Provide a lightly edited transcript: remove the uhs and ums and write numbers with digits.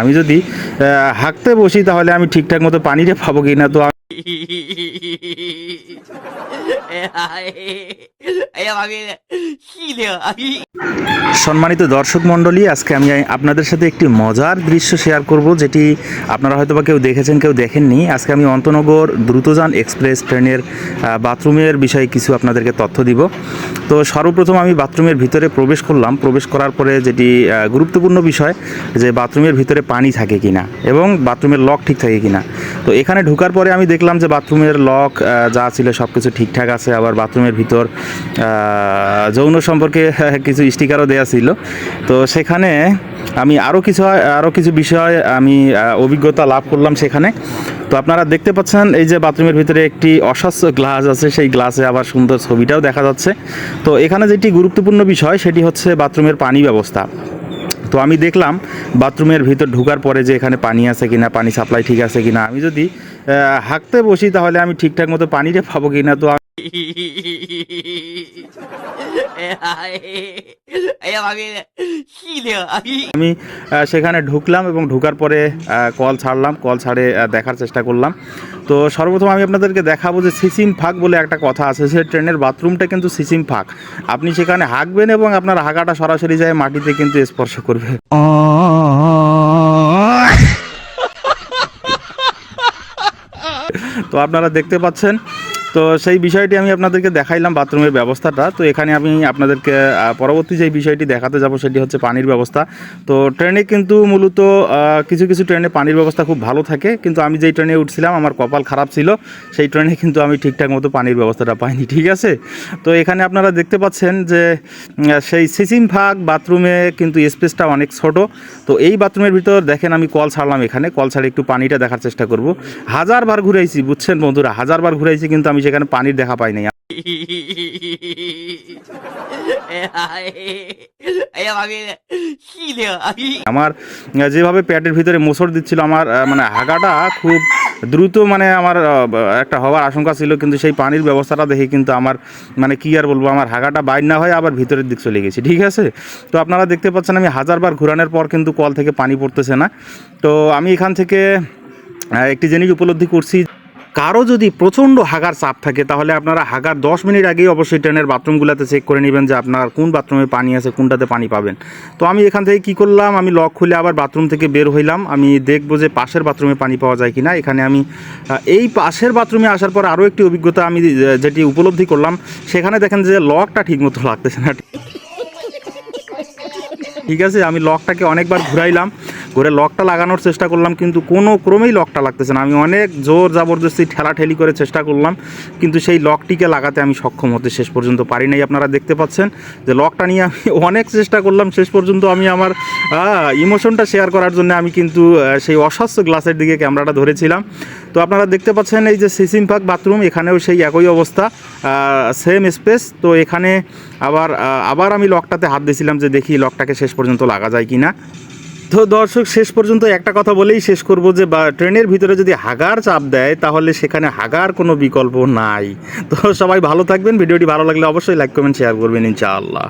আমি যদি হাঁকতে বসি তাহলে আমি ঠিকঠাক মতো পানিটা পাবো কিনা। তো সম্মানিত দর্শক মণ্ডলী, আজকে আমি আপনাদের সাথে একটি মজার দৃশ্য শেয়ার করব, যেটি আপনারা হয়তো বা কেউ দেখেছেন কেউ দেখেননি। আজকে আমি অন্তনগর দ্রুতযান এক্সপ্রেস ট্রেনের বাথরুমের বিষয়ে কিছু আপনাদেরকে তথ্য দিব। তো সর্বপ্রথম আমি বাথরুমের ভিতরে প্রবেশ করলাম। প্রবেশ করার পরে যেটি গুরুত্বপূর্ণ বিষয় যে বাথরুমের ভিতরে পানি থাকে কিনা এবং বাথরুমের লক ঠিক থাকে কিনা। তো এখানে ঢোকার পরে আমি দেখলাম যে বাথরুমের লক যা ছিল সব কিছু ঠিকঠাক আছে। আবার বাথরুমের ভিতর যৌন সম্পর্কে কিছু স্টিকারও দেওয়া ছিল। তো সেখানে আমি আরও কিছু বিষয় আমি অভিজ্ঞতা লাভ করলাম সেখানে। তো আপনারা দেখতে পাচ্ছেন এই যে বাথরুমের ভিতরে একটি অস্বচ্ছ গ্লাস আছে, সেই গ্লাসে আবার সুন্দর ছবিটাও দেখা যাচ্ছে। তো এখানে যেটি গুরুত্বপূর্ণ বিষয় সেটি হচ্ছে বাথরুমের পানি ব্যবস্থা। তো আমি দেখলাম বাথরুমের ভিতর ঢোকার পরে যে এখানে পানি আছে কিনা, পানি সাপ্লাই ঠিক আছে কিনা। আমি যদি হাঁকতে বসি তাহলে আমি ঠিকঠাক মতো পানিটা পাবো কিনা। তো আমি সেখানে ঢুকলাম এবং ঢোকার পরে কল ছাড়লাম। কল ছাড়ে দেখার চেষ্টা করলাম। তো সর্বপ্রথম আমি আপনাদেরকে দেখাবো যে সিসিম ফাঁক বলে একটা কথা আছে। সে ট্রেনের বাথরুমটা কিন্তু সিসিম ফাঁক। আপনি সেখানে হাঁকবেন এবং আপনার হাঁকাটা সরাসরি যায় মাটিতে কিন্তু স্পর্শ করবে। তো আপনারা দেখতে পাচ্ছেন। তো সেই বিষয়টি আমি আপনাদেরকে দেখাইলাম বাথরুমের ব্যবস্থাটা। তো এখানে আমি আপনাদেরকে পরবর্তী যে বিষয়টি দেখাতে যাব সেটি হচ্ছে পানির ব্যবস্থা। তো ট্রেনে কিন্তু মূলত কিছু কিছু ট্রেনে পানির ব্যবস্থা খুব ভালো থাকে, কিন্তু আমি যেই ট্রেনে উঠছিলাম আমার কপাল খারাপ ছিল, সেই ট্রেনে কিন্তু আমি ঠিকঠাক মতো পানির ব্যবস্থাটা পাইনি। ঠিক আছে। তো এখানে আপনারা দেখতে পাচ্ছেন যে সেই সিসিম ফাঁক বাথরুমে কিন্তু স্পেসটা অনেক ছোট। তো এই বাথরুমের ভিতর দেখেন আমি কল ছাড়লাম, এখানে কল ছাড়ে একটু পানিটা দেখার চেষ্টা করব। হাজারবার ঘুরাইছি, বুঝছেন বন্ধুরা, হাজারবার ঘুরাইছি কিন্তু আমি সেখানে পানির দেখা পাই নাই। আমার যেভাবে প্যাটের ভিতরে মোচড় দিচ্ছিল, আমার মানে হাগাটা খুব দ্রুত মানে আমার একটা হওয়ার আশঙ্কা ছিল, কিন্তু সেই পানির ব্যবস্থাটা দেখে কিন্তু আমার মানে কি আর বলবো, আমার হাগাটা বাইর না হয় আবার ভিতরের দিক চলে গেছে। ঠিক আছে। তো আপনারা দেখতে পাচ্ছেন আমি হাজারবার ঘুরানোর পর কিন্তু কল থেকে পানি পড়তেছে না। তো আমি এখান থেকে একটি জিনিস উপলব্ধি করছি, কারো যদি প্রচণ্ড হাগার চাপ থাকে তাহলে আপনারা হাগার 10 মিনিট আগেই অবশ্যই ট্রেনের বাথরুমগুলোতে চেক করে নেবেন যে আপনার কোন বাথরুমে পানি আছে, কোনটাতে পানি পাবেন। তো আমি এখান থেকে কি করলাম, আমি লক খুলে আবার বাথরুম থেকে বের হইলাম। আমি দেখবো যে পাশের বাথরুমে পানি পাওয়া যায় কিনা। এখানে আমি এই পাশের বাথরুমে আসার পর আরও একটি অভিজ্ঞতা আমি যেটি উপলব্ধি করলাম, সেখানে দেখেন যে লকটা ঠিক মতো লাগতেছে না। ঠিক আছে। আমি লকটাকে অনেকবার ঘুরাইলাম, ঘুরে লকটা লাগানোর চেষ্টা করলাম, কিন্তু কোনো ক্রমেই লকটা লাগতেছে না। আমি অনেক জোর জবরদস্তি ঠেলাঠেলি করে চেষ্টা করলাম, কিন্তু সেই লকটিকে লাগাতে আমি সক্ষম হতে শেষ পর্যন্ত পারি নাই। আপনারা দেখতে পাচ্ছেন যে লকটা নিয়ে আমি অনেক চেষ্টা করলাম, শেষ পর্যন্ত আমি আমার ইমোশনটা শেয়ার করার জন্য আমি কিন্তু সেই অস্বচ্ছ গ্লাসের দিকে ক্যামেরাটা ধরেছিলাম। তো আপনারা দেখতে পাচ্ছেন এই যে সিসিম ফাঁক বাথরুম, এখানেও সেই একই অবস্থা, সেম স্পেস। তো এখানে আবার আমি লকটাতে হাত দিয়েছিলাম যে দেখি লকটাকে শেষ পর্যন্ত লাগা যায় কি না। তো দর্শক, শেষ পর্যন্ত একটা কথা বলেই শেষ করব যে ট্রেনের ভিতরে যদি হাগার চাপ দেয় তাহলে সেখানে হাগার কোনো বিকল্প নাই। তো সবাই ভালো থাকবেন। ভিডিওটি ভালো লাগলে অবশ্যই লাইক কমেন্ট শেয়ার করবেন ইনশাআল্লাহ।